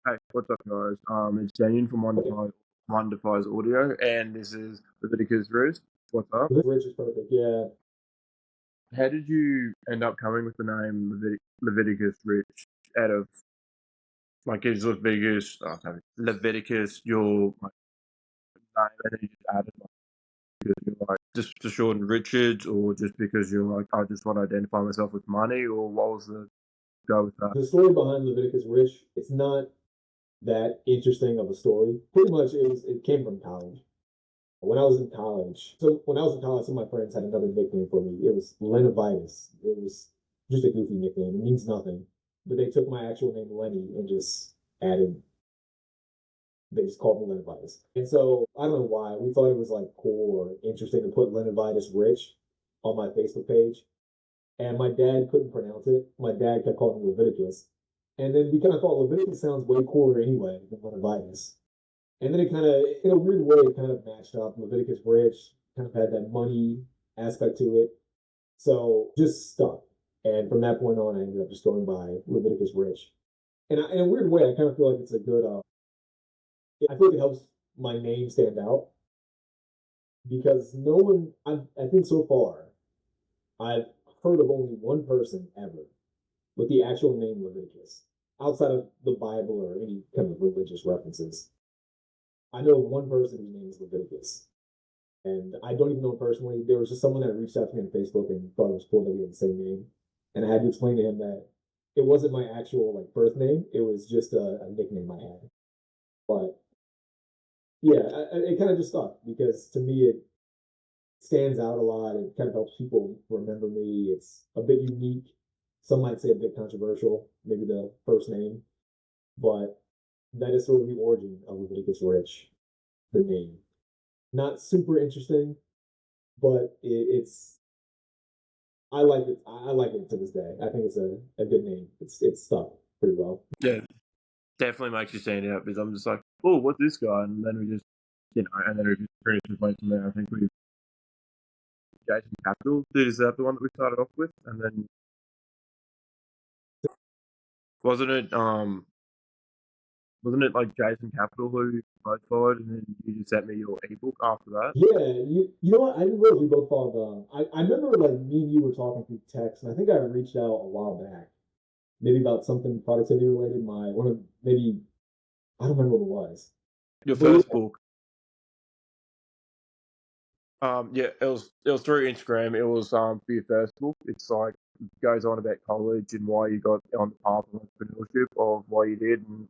Hey, what's up, guys? It's Denyin from One Defies Audio, and this is Leviticus Roost. What's up? Rich is perfect. Yeah. How did you end up coming with the name Leviticus Rich? Out of is Leviticus, sorry, Leviticus your name, and then you just added because you're just to shorten Richards, or just because you're I just want to identify myself with money, or what was the go with that? The story behind Leviticus Rich, it's not that interesting of a story. Pretty much it came from college. When I was in college, some of my friends had another nickname for me. It was Levitis. It was just a goofy nickname. It means nothing. But they took my actual name Lenny and just added they just called me Levitis. And so I don't know why. We thought it was like cool or interesting to put Levitis Rich on my Facebook page. And my dad couldn't pronounce it. My dad kept calling me Leviticus. And then we kind of thought Leviticus sounds way cooler anyway than Leviticus. And then it kind of, in a weird way, it kind of matched up. Leviticus Rich kind of had that money aspect to it. So just stuck. And from that point on, I ended up just going by Leviticus Rich. And in a weird way, I kind of feel like it's a good, I feel like it helps my name stand out because no one, I think so far, I've heard of only one person ever with the actual name Leviticus, outside of the Bible or any kind of religious references. I know of one person whose name is Leviticus. And I don't even know him personally. There was just someone that reached out to me on Facebook and thought it was cool that we had the same name. And I had to explain to him that it wasn't my actual like birth name. It was just a nickname I had. But yeah, it kind of just stuck because to me it stands out a lot. It kind of helps people remember me. It's a bit unique. Some might say a bit controversial, maybe the first name, but that is sort of the origin of Leviticus Rich, the name. Not super interesting, but it's I like it. I like it to this day. I think it's a good name. It's stuck pretty well. Yeah, definitely makes you stand out because I'm just oh, what's this guy? And then we just, and then we just pretty much went from there. I think we Jason Capital. Is that the one that we started off with? And then wasn't it wasn't it like Jason Capital who you both followed, and then you just sent me your ebook after that? Yeah, you know what? I didn't realize we both followed. I remember like me and you were talking through text, and I think I reached out a while back, maybe about something productivity related. My one of maybe I don't remember what it was, Your but first yeah, book. Yeah, it was through Instagram. It was for your first book. It's goes on about college and why you got on the path of entrepreneurship, of why you did, and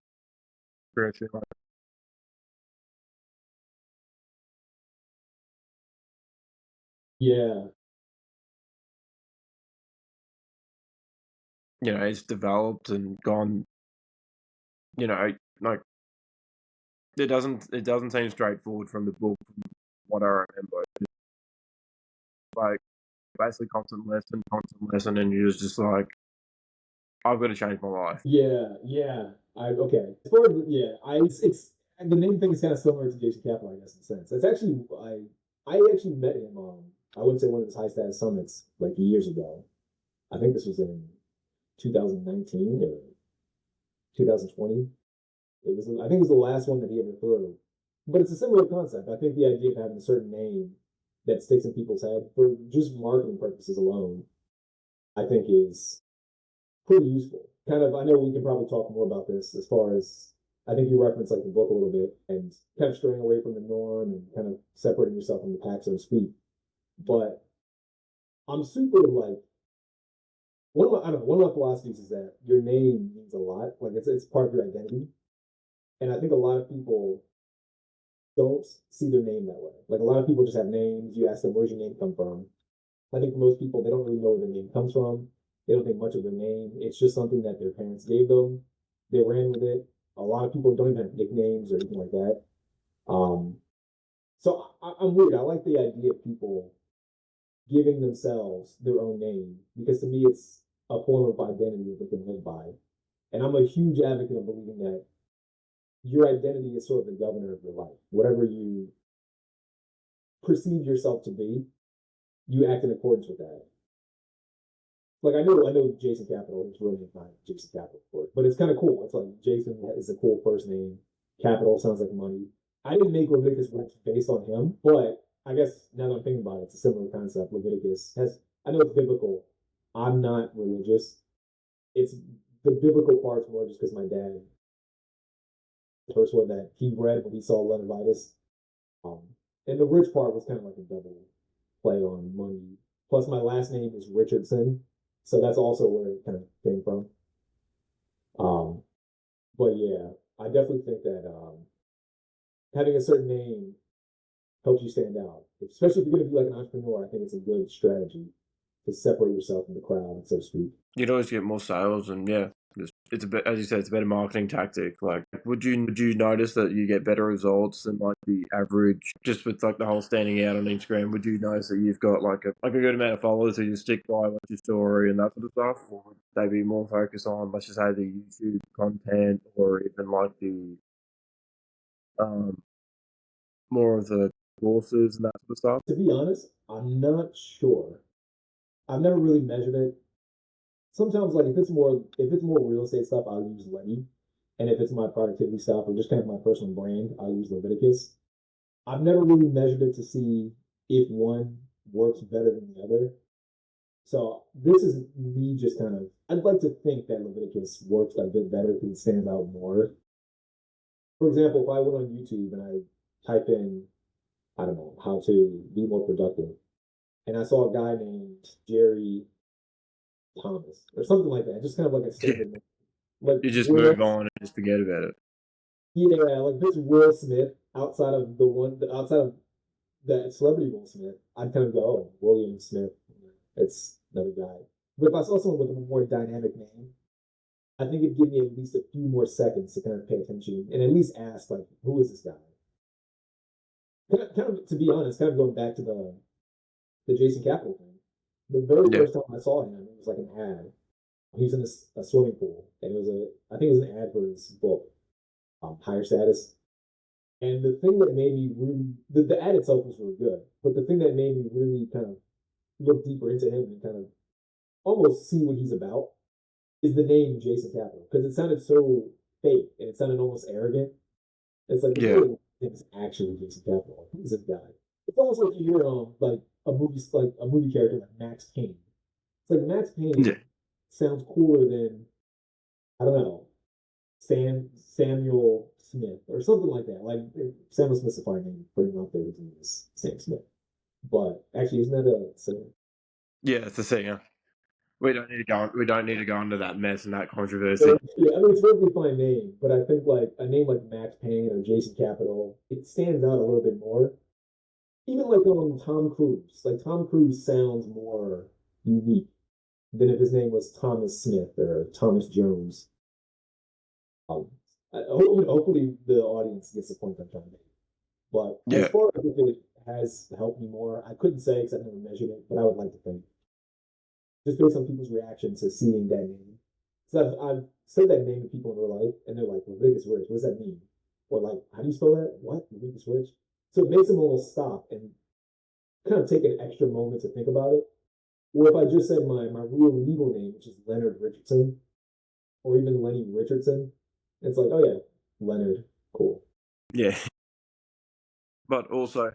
pretty much yeah, it's developed and gone. You know, like it doesn't seem straightforward from the book, from what I remember. Like basically constant lesson, and you're just like, I've got to change my life. yeah. I okay. As far as yeah, it's the name thing is kind of similar to Jason Capital, I guess, in a sense. It's actually I actually met him I wouldn't say one of his high status summits like years ago. I think this was in 2019 or 2020. It was I think it was the last one that he ever threw. But it's a similar concept. I think the idea of having a certain name that sticks in people's head for just marketing purposes alone, I think is pretty useful. Kind of, I know we can probably talk more about this as far as I think you referenced like the book a little bit and kind of straying away from the norm and kind of separating yourself from the pack, so to speak. But I'm super like I don't know, one of my philosophies is that your name means a lot. Like it's part of your identity. And I think a lot of people don't see their name that way. Like a lot of people just have names. You ask them, where's your name come from? I think for most people, they don't really know where their name comes from. They don't think much of their name. It's just something that their parents gave them. They ran with it. A lot of people don't even have nicknames or anything like that. Um, so I'm weird. I like the idea of people giving themselves their own name because to me, it's a form of identity that they can live by. And I'm a huge advocate of believing that your identity is sort of the governor of your life. Whatever you perceive yourself to be, you act in accordance with that. Like I know Jason Capital. His real name's not Jason Capital, of course, but it's kind of cool. It's like Jason is a cool first name. Capital sounds like money. I didn't make Leviticus Rich based on him, but I guess now that I'm thinking about it, it's a similar concept. Leviticus has. I know it's biblical. I'm not religious. It's the biblical part's more just because my dad, the first one that he read when he saw Leviticus, um, and the rich part was kind of like a double play on money. Plus, my last name is Richardson, so that's also where it kind of came from. Um, but yeah, I definitely think that having a certain name helps you stand out, especially if you're going to be like an entrepreneur. I think it's a good strategy to separate yourself from the crowd, so to speak. You'd always get more sales, and yeah, it's a bit, as you said, it's a better marketing tactic. Like, would you notice that you get better results than like the average, just with like the whole standing out on Instagram? Would you notice that you've got like a good amount of followers who just stick by what's your story and that sort of stuff, or would they be more focused on, let's just say, the YouTube content, or even like the um more of the courses and that sort of stuff? To be honest, I'm not sure. I've never really measured it. Sometimes, like if it's more real estate stuff, I'll use Lenny, and if it's my productivity stuff or just kind of my personal brand, I'll use Leviticus. I've never really measured it to see if one works better than the other. So this is me just kind of. I'd like to think that Leviticus works a bit better because it stands out more. For example, if I went on YouTube and I type in, I don't know, how to be more productive, and I saw a guy named Jerry Thomas or something like that, just kind of like a Yeah, standard name. Like you just Will, move on and just forget about it. yeah, like this Will Smith outside of that celebrity Will Smith, I'd kind of go, oh, William Smith, it's another guy. But if I saw someone with a more dynamic name, I think it'd give me at least a few more seconds to kind of pay attention and at least ask, like, who is this guy? Kind of to be honest, kind of going back to the Jason Capital thing. The very Yeah, first time I saw him, it was like an ad. He was in a swimming pool, and I think it was an ad for his book, Higher Status. And the thing that made me really, the ad itself was really good, but the thing that made me really kind of look deeper into him and kind of almost see what he's about is the name Jason Capital because it sounded so fake and it sounded almost arrogant. It's like there's no yeah, way it's actually Jason Capital. Like, who's this guy? It's almost like you hear like a movie character like Max Payne. It's like Max yeah. Payne sounds cooler than I don't know Samuel Smith or something like that. Like Samuel Smith's a fine name for him out there. His name is Sam Smith. But actually, isn't that a singer? Yeah, it's the thing. Yeah. We don't need to go. We don't need to go into that mess and that So, controversy. yeah, I mean, it's a really fine name, but I think like a name like Max Payne or Jason Capital, it stands out a little bit more. Even like Tom Cruise, like Tom Cruise sounds more unique than if his name was Thomas Smith or Thomas Jones. Um, hopefully the audience gets the point I'm trying to make. But as Yeah, far as if it has helped me more, I couldn't say because I've never measured it, but I would like to think just based on people's reaction to seeing that name. So I've said that name to people in real life, and they're like, Leviticus Rich, what does that mean? Or like, how do you spell that? What? Leviticus Rich? So it makes them almost stop and kind of take an extra moment to think about it. Or if I just said my real legal name, which is Leonard Richardson, or even Lenny Richardson, it's like, oh yeah, Leonard, cool. yeah. But also,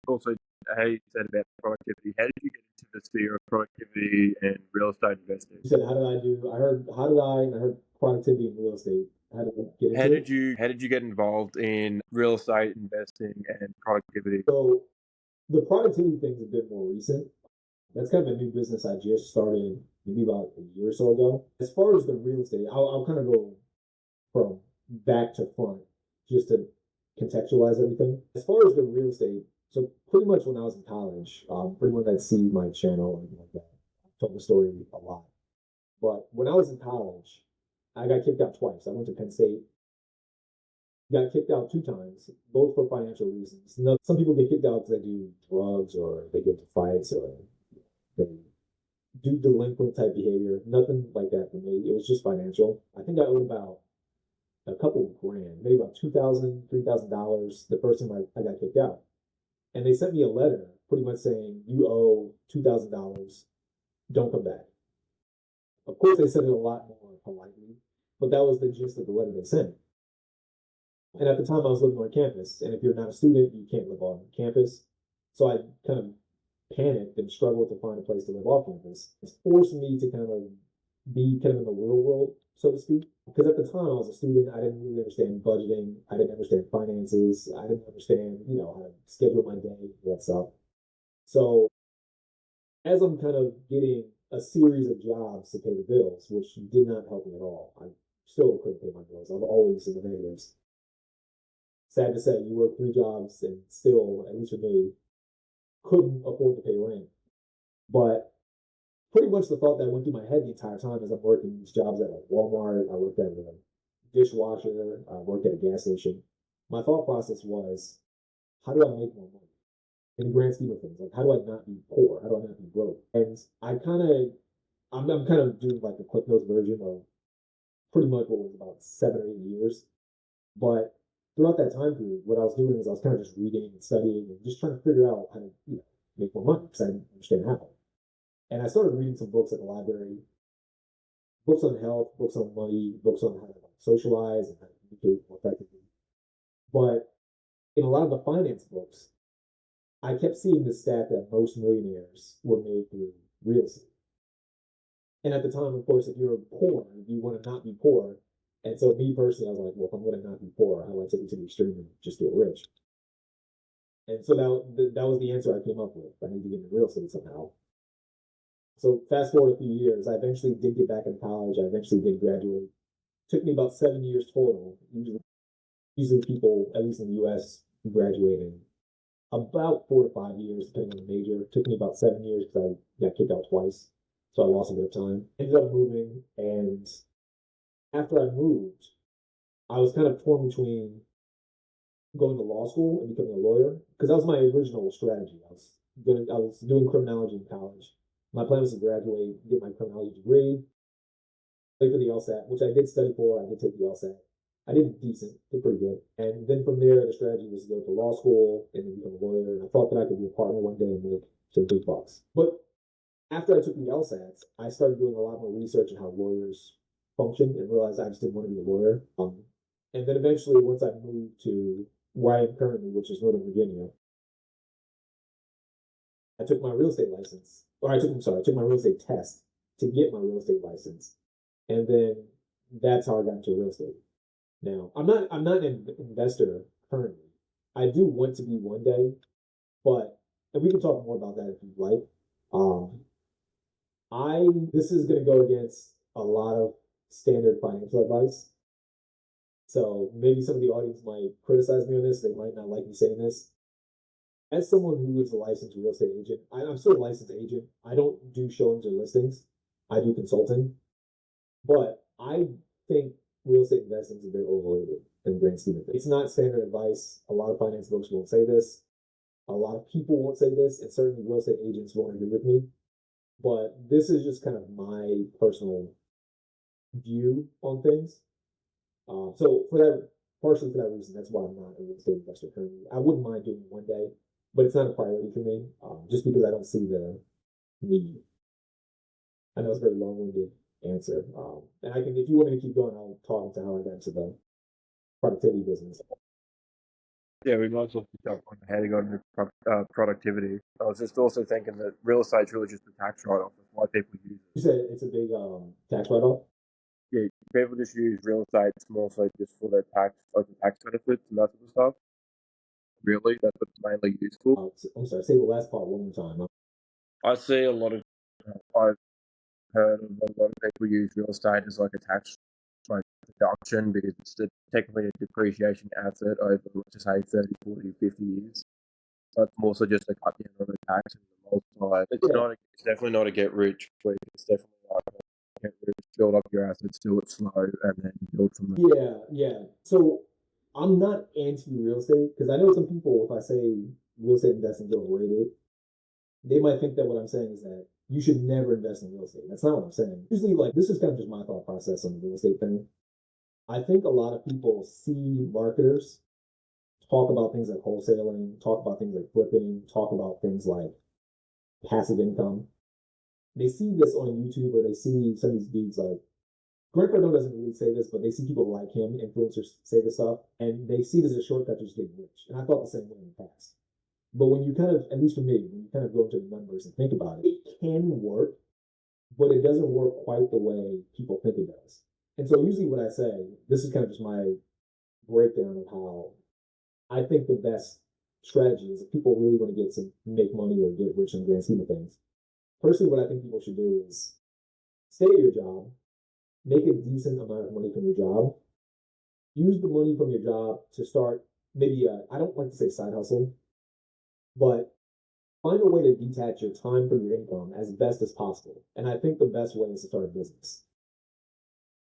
also how you said about productivity? How did you get into the sphere of productivity and real estate investing? You said, how did I do? I heard, how did I heard productivity in real estate. How did I get How into it? did you get involved in real estate investing and productivity? So the productivity thing's a bit more recent. That's kind of a new business I just started maybe about a year or so ago. As far as the real estate, I'll kind of go from back to front just to contextualize everything. As far as the real estate, so pretty much when I was in college, pretty much I'd see my channel and like that. I've told the story a lot. But when I was in college, I got kicked out twice. I went to Penn State, got kicked out two times, both for financial reasons. You know, some people get kicked out because they do drugs or they get into fights or they do delinquent type behavior. Nothing like that for me. It was just financial. I think I owed about a couple of grand, maybe about $2,000, $3,000 the first time I got kicked out. And they sent me a letter pretty much saying, you owe $2,000, don't come back. Of course, they said it a lot more politely, but that was the gist of the letter they sent. And at the time, I was living on campus, and if you're not a student, you can't live on campus. So I kind of panicked and struggled to find a place to live off campus. It's forced me to kind of be kind of in the real world, so to speak. Because at the time I was a student, I didn't really understand budgeting. I didn't understand finances. I didn't understand, how to schedule my day, that stuff. So as I'm kind of getting a series of jobs to pay the bills, which did not help me at all, I still couldn't pay my bills. I'm always in the negatives. Sad to say, you work 3 jobs and still, at least for me, couldn't afford to pay rent. But pretty much the thought that went through my head the entire time as I'm working these jobs at like Walmart, I worked at a dishwasher, I worked at a gas station. My thought process was, how do I make more money? In the grand scheme of things, like how do I not be poor? How do I not be broke? And I'm kind of doing like a quick notes version of pretty much what was about 7 or 8 years. But throughout that time period, what I was doing is I was kind of just reading and studying and just trying to figure out how to, make more money because I didn't understand how. And I started reading some books at the library, books on health, books on money, books on how to socialize and how to communicate more effectively. But in a lot of the finance books, I kept seeing the stat that most millionaires were made through real estate. And at the time, of course, if you're poor, you want to not be poor. And so, me personally, I was like, well, if I'm going to not be poor, how do I take it to the extreme and just get rich? And so that was the answer I came up with. I need to get into real estate somehow. So fast forward a few years, I eventually did get back into college. I eventually did graduate. It took me about 7 years total. Usually people, at least in the U.S., graduate in about 4 to 5 years, depending on the major. It took me about 7 years because I got kicked out twice, so I lost a bit of time. Ended up moving, and after I moved, I was kind of torn between going to law school and becoming a lawyer because that was my original strategy. I was doing criminology in college. My plan was to graduate, get my criminology degree, play for the LSAT, which I did study for. I did take the LSAT. I did decent, did pretty good. And then from there, the strategy was to go to law school and then become a lawyer. And I thought that I could be a partner one day and make some big bucks. But after I took the LSATs, I started doing a lot more research on how lawyers function and realized I just didn't want to be a lawyer. And then eventually, once I moved to where I am currently, which is Northern Virginia, I took my real estate license, or I took my real estate test to get my real estate license, and then that's how I got into real estate. Now, I'm not an investor currently. I do want to be one day, but and we can talk more about that if you'd like. Um, I This is going to go against a lot of standard financial advice. So maybe some of the audience might criticize me on this. They might not like me saying this. As someone who is a licensed real estate agent, I'm still a licensed agent. I don't do showings or listings. I do consulting, but I think real estate investing is a bit overrated in the grand scheme of things. It's not standard advice. A lot of finance books won't say this. A lot of people won't say this, and certainly real estate agents won't agree with me. But this is just kind of my personal view on things. So for that, partially for that reason, that's why I'm not a real estate investor currently. I wouldn't mind doing it one day, but it's not a priority for me, just because I don't see the need. I know it's a very long-winded answer, and I can, if you want me to keep going, I'll talk into how I got into the productivity business. Yeah, we might as well keep up on how to go into productivity. I was just also thinking that real estate's really just a tax write-off. That's why people use it. You said it's a big tax write-off. Yeah, people just use real estate more so just for their tax, like the tax benefits and that sort of stuff. Really, that's what it's mainly used for. I'm sorry. Say the last part one more time. I see a lot of, I've heard of a lot of people use real estate as like a tax like deduction because it's technically a depreciation asset over, let's just say, 30, 40, 50 years. So it's more so just a cut down on the tax and the multiply. It's definitely not a get rich quick. It's definitely like a get rich, build up your assets, do it slow, and then build from there. Yeah. So I'm not anti real estate because I know some people, if I say real estate investing is overrated, they might think that what I'm saying is that you should never invest in real estate. That's not what I'm saying. Usually, like, this is kind of just my thought process on the real estate thing. I think a lot of people see marketers talk about things like wholesaling, talk about things like flipping, talk about things like passive income. they see this on YouTube or they see some of these dudes like Grant Cardone doesn't really say this, but they see people like him, influencers, say this stuff, and they see this as a shortcut to just getting rich. And I thought the same way in the past. But when you kind of, at least for me, when you kind of go into the numbers and think about it, it can work, but it doesn't work quite the way people think it does. And so usually what I say, this is kind of just my breakdown of how I think the best strategy is if people really want to get to make money or get rich in the grand scheme of things. Personally, what I think people should do is stay at your job, make a decent amount of money from your job, use the money from your job to start maybe I don't like to say side hustle, but find a way to detach your time from your income as best as possible. And I think the best way is to start a business.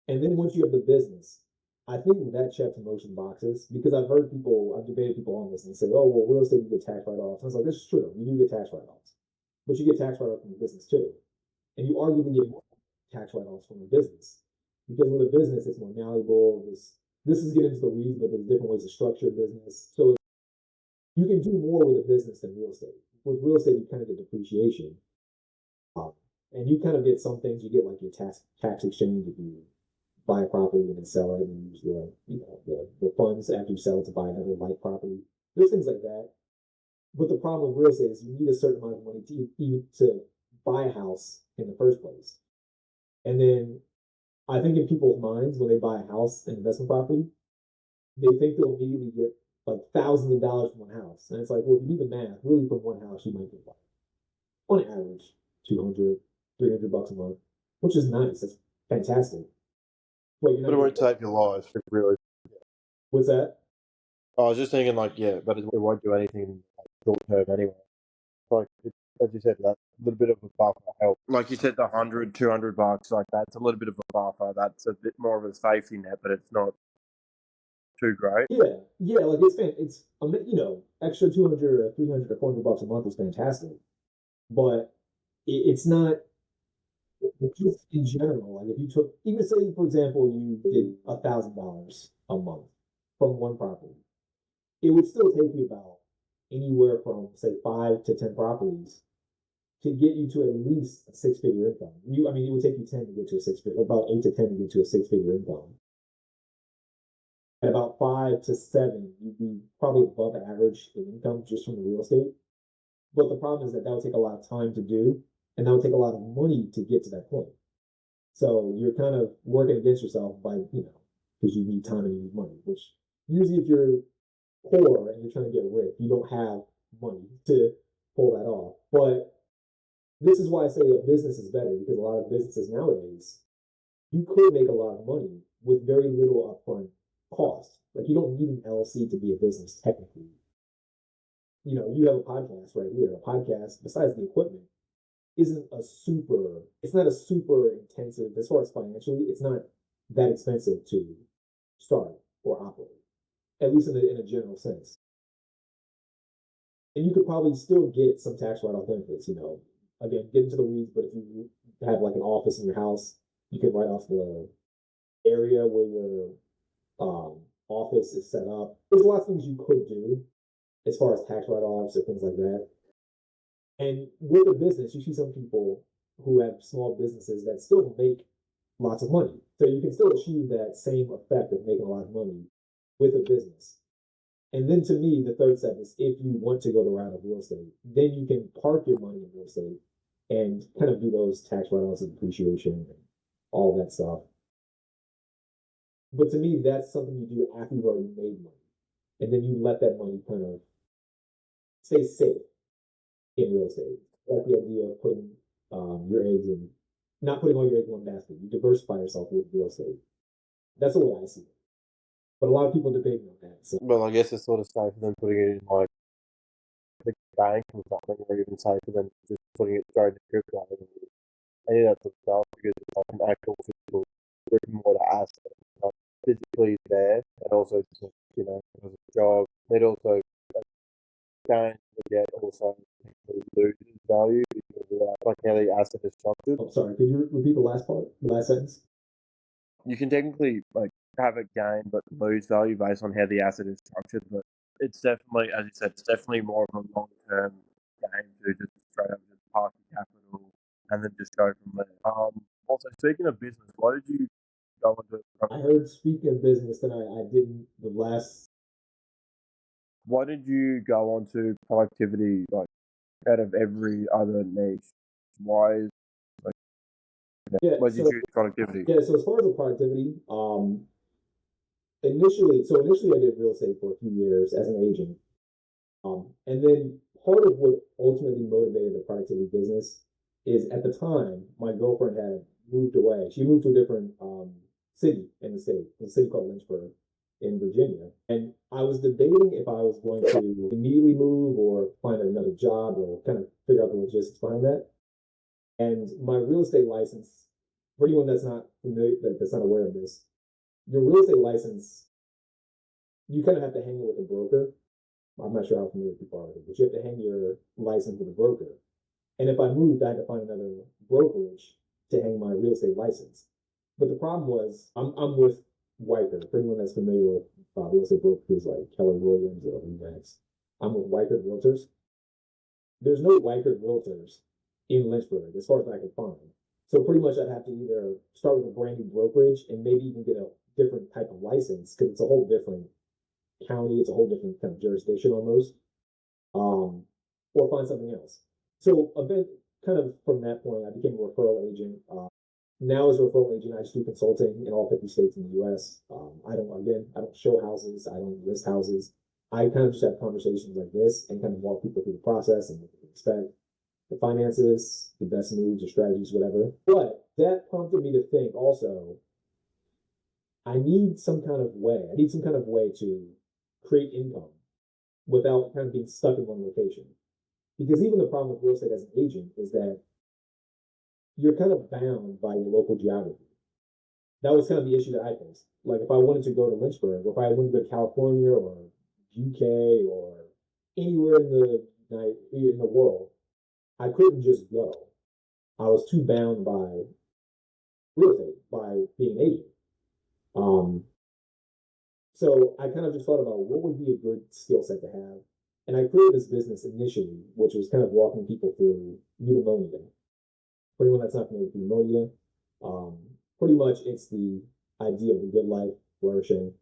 And then once you have the business, I think that checks motion boxes because I've debated people on this and say, oh, well, real estate, you get tax write offs. I was like, this is true. You do get tax write offs, but you get tax write offs from your business too. And you arguably get more tax write offs from a business because with a business, it's more malleable. This is getting into the weeds, but there's different ways to structure a business. So you can do more with a business than real estate. With real estate, you kind of get depreciation. And you kind of get some things. You get like your tax exchange if you buy a property and then sell it and use the funds after you sell it to buy another like property. There's things like that. But the problem with real estate is you need a certain amount of money to buy a house in the first place. And then I think in people's minds when they buy a house, an investment property, they think they'll immediately get like thousands of dollars from one house. And it's like, well, if you do the math, really from one house, you might get like, on average, 200, 300 bucks a month, which is nice. That's fantastic. But it won't save your life, really. What's that? I was just thinking, like, yeah, but it won't do anything short term anyway. Like, as you said, that little bit of a buffer helps. Like you said, the 100, 200 bucks, like that's a little bit of a buffer. That's a bit more of a safety net, but it's not too great. Yeah, like it's extra 200 or 300 or 400 bucks a month is fantastic, but it's not just in general. Like if you took, even say for example, you did $1,000 a month from one property, it would still take you about anywhere from say 5 to 10 properties to get you to at least a six-figure income. I mean, it would take you 10 to get to a six-figure, about 8 to 10 to get to a six-figure income. At about 5 to 7, you'd be probably above average in income just from the real estate. But the problem is that would take a lot of time to do, and that would take a lot of money to get to that point. So you're kind of working against yourself by, because you need time and you need money, which usually if you're poor and you're trying to get rich, you don't have money to pull that off. But this is why I say a business is better because a lot of businesses nowadays, you could make a lot of money with very little upfront cost. Like you don't need an LLC to be a business technically. You have a podcast right here. A podcast, besides the equipment, it's not a super intensive, as far as financially, it's not that expensive to start or operate, at least in a general sense. And you could probably still get some tax write-off benefits, again, get into the weeds, but if you have like an office in your house, you can write off the area where your office is set up. There's a lot of things you could do as far as tax write-offs or things like that. And with a business, you see some people who have small businesses that still make lots of money. So you can still achieve that same effect of making a lot of money with a business. And then to me, the third step is if you want to go the route of real estate, then you can park your money in real estate and kind of do those tax write-offs and depreciation and all that stuff. But to me, that's something you do after you've already made money. And then you let that money kind of stay safe in real estate. I like the idea of putting your eggs in, not putting all your eggs in one basket. You diversify yourself with real estate. That's the way I see it. But a lot of people debate on that. So. Well, I guess it's sort of safer than putting it in like the bank or something, or even safer than just putting it straight into crypto and any of that sort of stuff because it's like an actual physical brick and mortar asset. Like physically there, and also as a job, it also gains but yet also loses value because of that, like how the asset is structured. I'm sorry, could you repeat the last part, the last sentence? You can technically have it gain but lose value based on how the asset is structured, but it's definitely, as you said, it's definitely more of a long-term game to just straight up just park your capital and then just go from there. Also, speaking of business, why did you go into I heard, speaking of business, that I didn't the last. why did you go on to productivity like out of every other niche? Why is like Yeah, why did you so choose productivity? yeah, so as far as the productivity, initially I did real estate for a few years as an agent. And then part of what ultimately motivated the productivity business is at the time my girlfriend had moved away. She moved to a different city in the state, a city called Lynchburg in Virginia. And I was debating if I was going to immediately move or find another job or kind of figure out the logistics behind that. And my real estate license, for anyone that's not familiar, that's not aware of this, your real estate license, you kind of have to hang it with a broker. I'm not sure how familiar people are with it, but you have to hang your license with a broker. And if I moved, I had to find another brokerage to hang my real estate license. But the problem was, I'm with Wyker. For anyone that's familiar with real estate brokers like Keller Williams or Remax, I'm with Wyker Realtors. There's no Wyker Realtors in Lynchburg, as far as I could find. So pretty much I'd have to either start with a brand new brokerage and maybe even get a different type of license because it's a whole different county, it's a whole different kind of jurisdiction almost, or find something else. So a bit kind of from that point, I became a referral agent. Now as a referral agent, I just do consulting in all 50 states in the U.S. I don't show houses, I don't list houses. I kind of just have conversations like this and kind of walk people through the process and what to expect, the finances, the best moves or strategies, whatever. But that prompted me to think also, I need some kind of way. I need some kind of way to create income without kind of being stuck in one location. Because even the problem with real estate as an agent is that you're kind of bound by your local geography. That was kind of the issue that I faced. Like if I wanted to go to Lynchburg, or if I wanted to go to California or UK or anywhere in the world, I couldn't just go. I was too bound by real estate, by being an agent. Um, so I kind of just thought about what would be a good skill set to have. And I created this business initially, which was kind of walking people through pneumonia. For anyone that's not familiar with pneumonia, pretty much it's the idea of the good life, flourishing.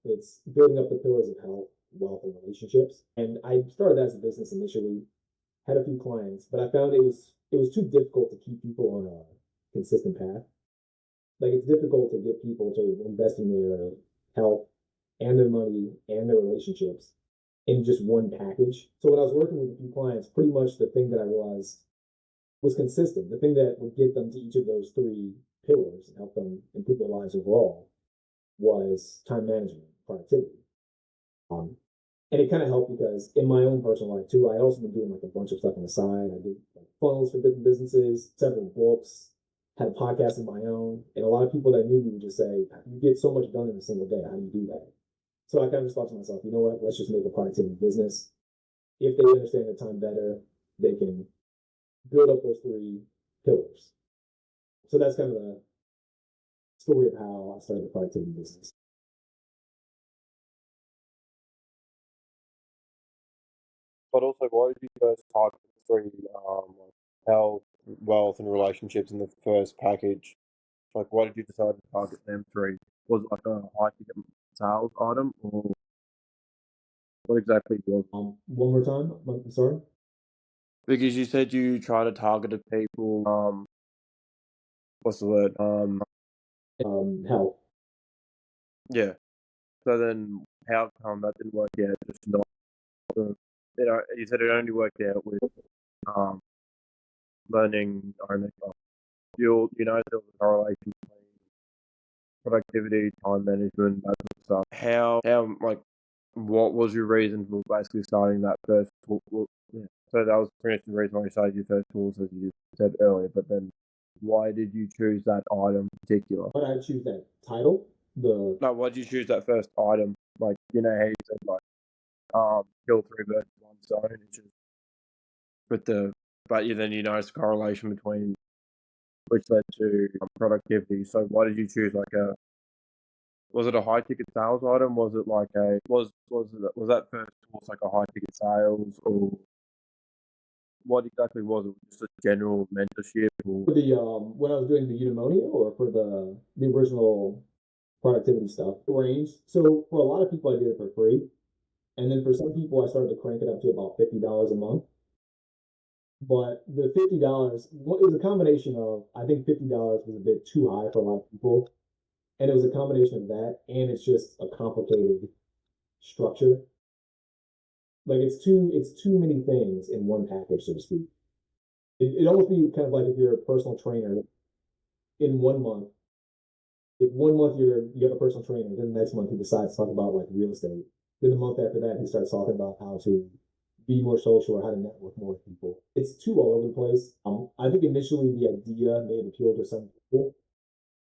It's building up the pillars of health, wealth, and relationships. And I started as a business initially, had a few clients, but I found it was too difficult to keep people on a consistent path. Like it's difficult to get people to invest in their health and their money and their relationships in just one package. So when I was working with a few clients, pretty much the thing that I realized was consistent, the thing that would get them to each of those three pillars and help them improve their lives overall was time management, productivity. Um, and it kind of helped because in my own personal life too, I also been doing like a bunch of stuff on the side. I did like funnels for different businesses, several books, had a podcast of my own, and a lot of people that knew me would just say, "You get so much done in a single day. How do you do that?" So I kind of just thought to myself, you know what? Let's just make a productivity business. If they understand the time better, they can build up those three pillars. So that's kind of the story of how I started the productivity business. But also, why did you guys target the three like health, wealth, and relationships in the first package? Like, why did you decide to target them three? Was it like a high ticket sales item, or what exactly was it? One more time. I'm sorry. Because you said you try to target the people. What's the word? Health. Yeah. So then, how come that didn't work out? Just not. You said it only worked out with um learning only. You know there was a correlation between productivity, time management, that sort of stuff. How like what was your reason for basically starting that first tool? Well, yeah. So that was pretty much the reason why you started your first tools, as you said earlier. But then, why did you choose that item in particular? Why did I choose that title? The No, why did you choose that first item? Like you know how you said like kill three birds with one stone. It's just with the but you then you notice the correlation between which led to productivity. So why did you choose like a was it a high ticket sales item? Was it like was that first course like a high ticket sales or what exactly was it? Just a general mentorship or For the when I was doing the eudaimonia or for the original productivity stuff range. So for a lot of people, I did it for free, and then for some people, I started to crank it up to about $50 a month. But the $50, it was a combination of I think $50 was a bit too high for a lot of people, and it was a combination of that, and it's just a complicated structure. Like it's too many things in one package, so to speak. It almost be kind of like if you're a personal trainer in 1 month. If 1 month you have a personal trainer, then the next month he decides to talk about like real estate. Then the month after that he starts talking about how to be more social or how to network more with people. It's too all over the place. I think initially the idea may have appealed to some people,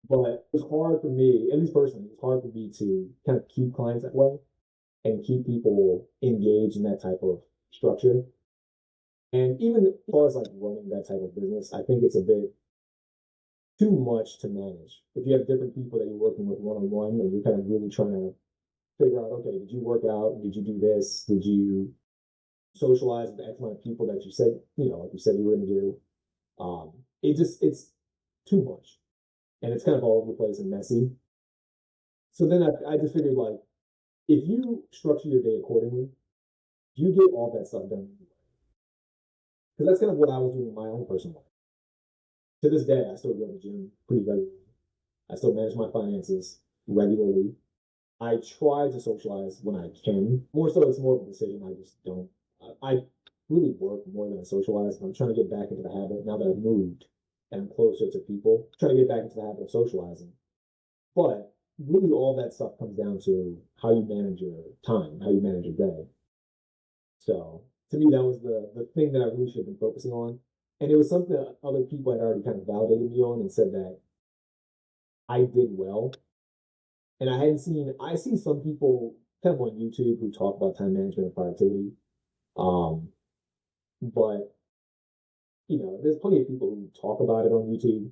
but it's hard for me, at least personally, it's hard for me to kind of keep clients that way and keep people engaged in that type of structure. And even as far as like running that type of business, I think it's a bit too much to manage. If you have different people that you're working with one on one and you're kind of really trying to figure out, okay, did you work out? Did you do this? Did you socialize with the X amount of people that you said, like you said you were going to do? It's too much. And it's kind of all over the place and messy. So then I just figured like, if you structure your day accordingly, you get all that stuff done. Because that's kind of what I was doing in my own personal life. To this day, I still go to the gym pretty regularly. I still manage my finances regularly. I try to socialize when I can. More so, it's more of a decision. I just don't. I really work more than I socialize. I'm trying to get back into the habit now that I've moved and I'm closer to people. I'm trying to get back into the habit of socializing. But really, all that stuff comes down to how you manage your time, how you manage your day. So to me, that was the thing that I really should have been focusing on. And it was something that other people had already kind of validated me on and said that I did well. And I see some people kind of on YouTube who talk about time management and productivity. Um, but there's plenty of people who talk about it on YouTube.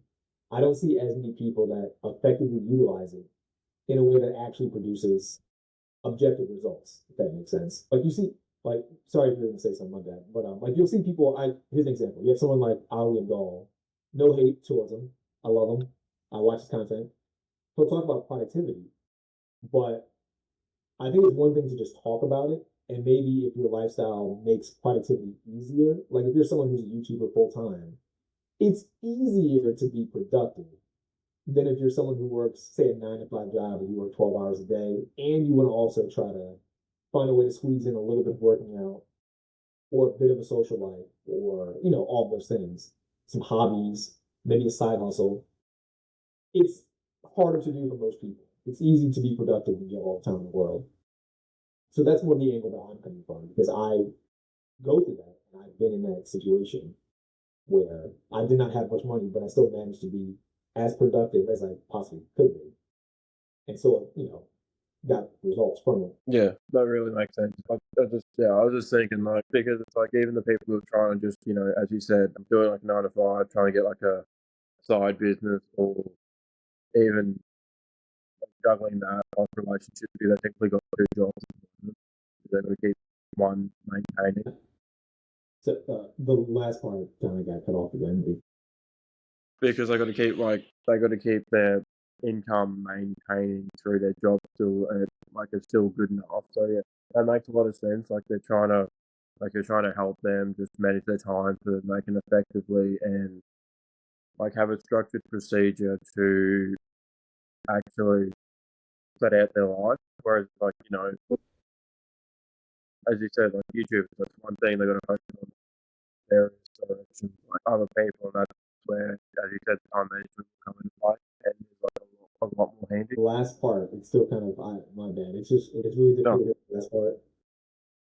I don't see as many people that effectively utilize it in a way that actually produces objective results, if that makes sense. Like you see, like sorry if you're gonna say something like that, but like you'll see people. Here's an example. You have someone like Ali Abdal. No hate towards him. I love him. I watch his content. He'll talk about productivity, but I think it's one thing to just talk about it, and maybe if your lifestyle makes productivity easier, like if you're someone who's a YouTuber full time, it's easier to be productive than if you're someone who works, say, a 9 to 5 job and you work 12 hours a day, and you want to also try to find a way to squeeze in a little bit of working out or a bit of a social life or, all those things, some hobbies, maybe a side hustle. It's harder to do for most people. It's easy to be productive when you have all the time in the world. So that's more the angle that I'm coming from because I go through that and I've been in that situation where I did not have much money, but I still managed to be as productive as I possibly could be. And so, got results from it. Yeah, that really makes sense. I was just thinking like because it's like even the people who are trying to just as you said, I'm doing like 9 to 5, trying to get like a side business or even like, juggling that like relationships because they technically got 2 jobs. They've got to keep one maintaining. So the last part kind of got cut off again. Because they got to keep their income maintaining through their job still, and it's still good enough. So yeah, that makes a lot of sense. Like they're trying to help them just manage their time to make it effectively and like have a structured procedure to actually set out their life. Whereas as you said, like YouTube, that's one thing they're going to focus on various directions, like other people, and that's where, as you said, time management will come into play and is like a lot more handy. The last part, it's still kind of my bad. It's really difficult to hear the last part.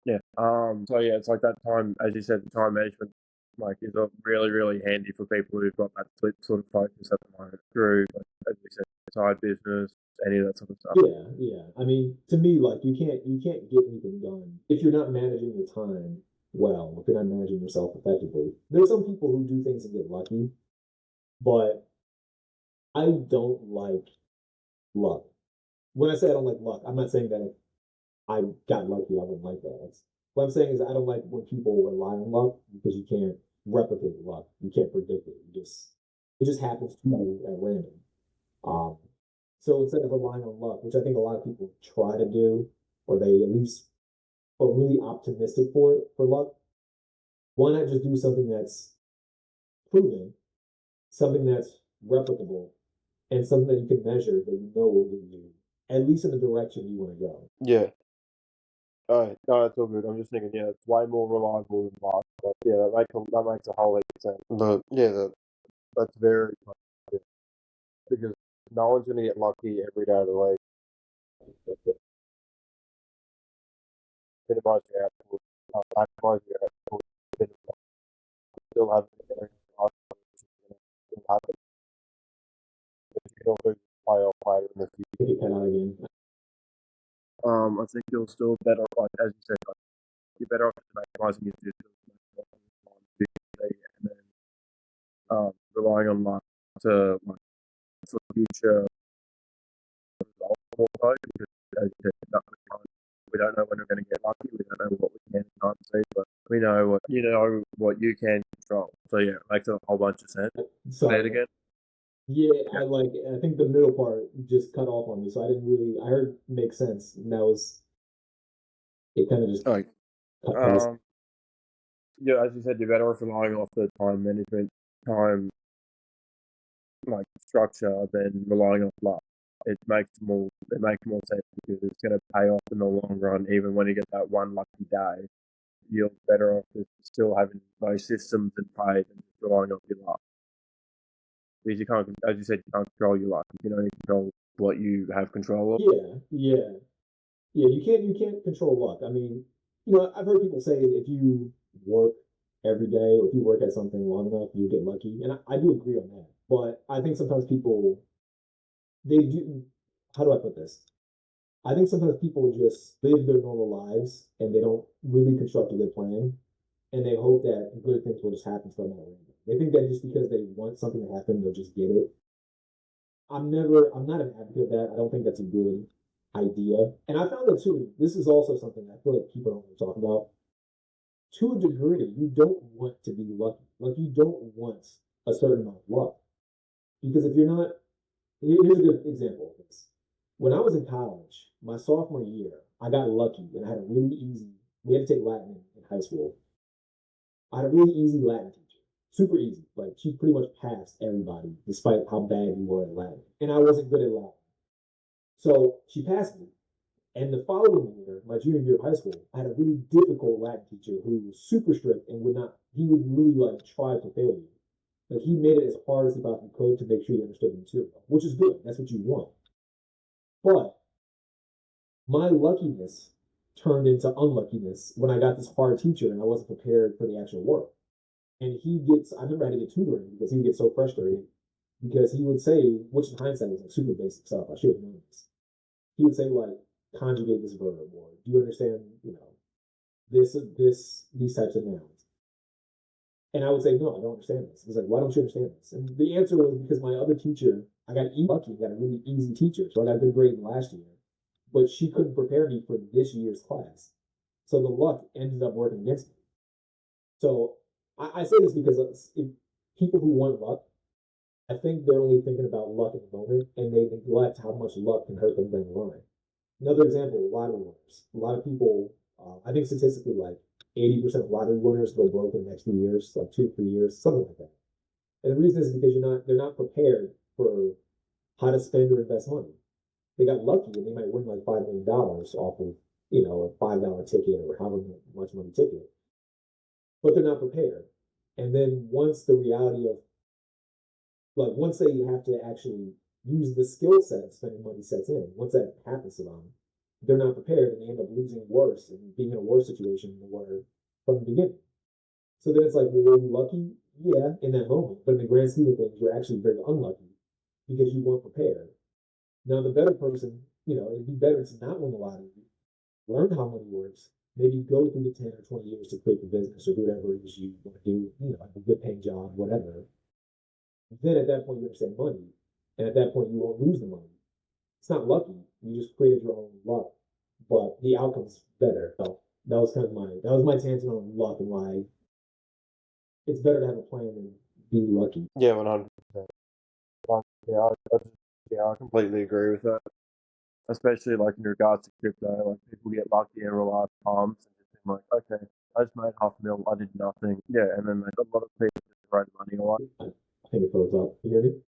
Yeah. So yeah, it's like that time, as you said, the time management like is really, really handy for people who've got that sort of focus at the moment through, like, as you said, side business, any of that sort of stuff. Yeah. I mean, to me, like you can't get anything done if you're not managing your time well. If you're not managing yourself effectively, there's some people who do things and get lucky, but I don't like luck. When I say I don't like luck, I'm not saying that if I got lucky, I wouldn't like that. What I'm saying is I don't like when people rely on luck because you replicate luck. You can't predict it. It just happens to you at random. Um, so instead of relying on luck, which I think a lot of people try to do, or they at least are really optimistic for it for luck, why not just do something that's proven, something that's replicable, and something that you can measure that you know will lead you at least in the direction you want to go. Yeah. Alright, no, that's all good. I'm just thinking, yeah, it's way more reliable than luck. But yeah, that makes a whole heap of sense. But yeah, that's very yeah, because no one's gonna get lucky every day of the week. Minimize your output, maximize your output, still have it still happen. But you can also play off later in the future. If you cut out again. I think you're still better, like as you said, like, you're better off maximizing your future and then relying on luck to like for future results more so because as you said, we don't know when we're going to get lucky. We don't know what we can and can't see, but we know what you can control. So yeah, it makes a whole bunch of sense. Say it Sorry. again. Yeah, Yeah. I think the middle part just cut off on me, so I didn't really. I heard make sense, and that was it. Kind of just Like, cut past. um, yeah, as you said, you're better off relying off the time management, time like structure than relying on luck. It makes more sense because it's going to pay off in the long run. Even when you get that one lucky day, you're better off just still having those systems in play than just relying on your luck. Because you can't, as you said, you can't control your luck. You can only control what you have control of. Yeah. You can't control luck. I mean, I've heard people say if you work every day or if you work at something long enough, you get lucky, and I do agree on that. But I think sometimes people they do. How do I put this? I think sometimes people just live their normal lives and they don't really construct a good plan, and they hope that good things will just happen to them at random. They think that just because they want something to happen, they'll just get it. I'm not an advocate of that. I don't think that's a good idea. And I found that too. This is also something I feel like people don't really talk about. To a degree, you don't want to be lucky. Like you don't want a certain amount of luck. Because if you're not, here's a good example of this. When I was in college, my sophomore year, I got lucky and I had a really easy, we had to take Latin in high school. I had a really easy Latin teacher, super easy. Like she pretty much passed everybody, despite how bad we were at Latin. And I wasn't good at Latin. So she passed me. And the following year, my junior year of high school, I had a really difficult Latin teacher who was super strict and he would really like try to fail you. Like he made it as hard as he possibly could to make sure you understood the material, which is good. That's what you want. But my luckiness turned into unluckiness when I got this hard teacher and I wasn't prepared for the actual work. And I remember I had to get tutoring because he would get so frustrated because he would say, which in hindsight was like super basic stuff. I should have known this. He would say like, conjugate this verb, or do you understand, these types of nouns? And I would say, no, I don't understand this. He's like, why don't you understand this? And the answer was because my other teacher, I got lucky, got a really easy teacher. So I got a good grade last year, but she couldn't prepare me for this year's class. So the luck ended up working against me. So I say this because if people who want luck, I think they're only thinking about luck in the moment and they neglect how much luck can hurt them down the line. Another example, lottery winners. A lot of people, I think statistically, like 80% of lottery winners go broke in the next few years, like 2 3 years, something like that. And the reason is because they're not prepared for how to spend or invest money. They got lucky and they might win like $5 million off of, a $5 ticket or however much money ticket, but they're not prepared. And then once the reality of, like, once they have to actually use the skill set of spending money sets in, once that happens to them, they're not prepared and they end up losing worse and being in a worse situation than they were from the beginning. So then it's like, well, were you lucky? Yeah, in that moment. But in the grand scheme of things, you're actually very unlucky because you weren't prepared. Now, the better person, it'd be better to not win the lottery, learn how money works, maybe go through the 10 or 20 years to create the business or do whatever it is you want to do, like a good paying job, whatever. Then at that point, you understand money. And at that point, you won't lose the money. It's not lucky. You just created your own luck, but the outcome's better. So that was my tangent on luck and why it's better to have a plan than be lucky. Yeah, 100%. Yeah, I completely agree with that. Especially like in regards to crypto, like people get lucky and rely on palms and just think like, okay, I just made half a mil, I did nothing. Yeah, and then like, a lot of people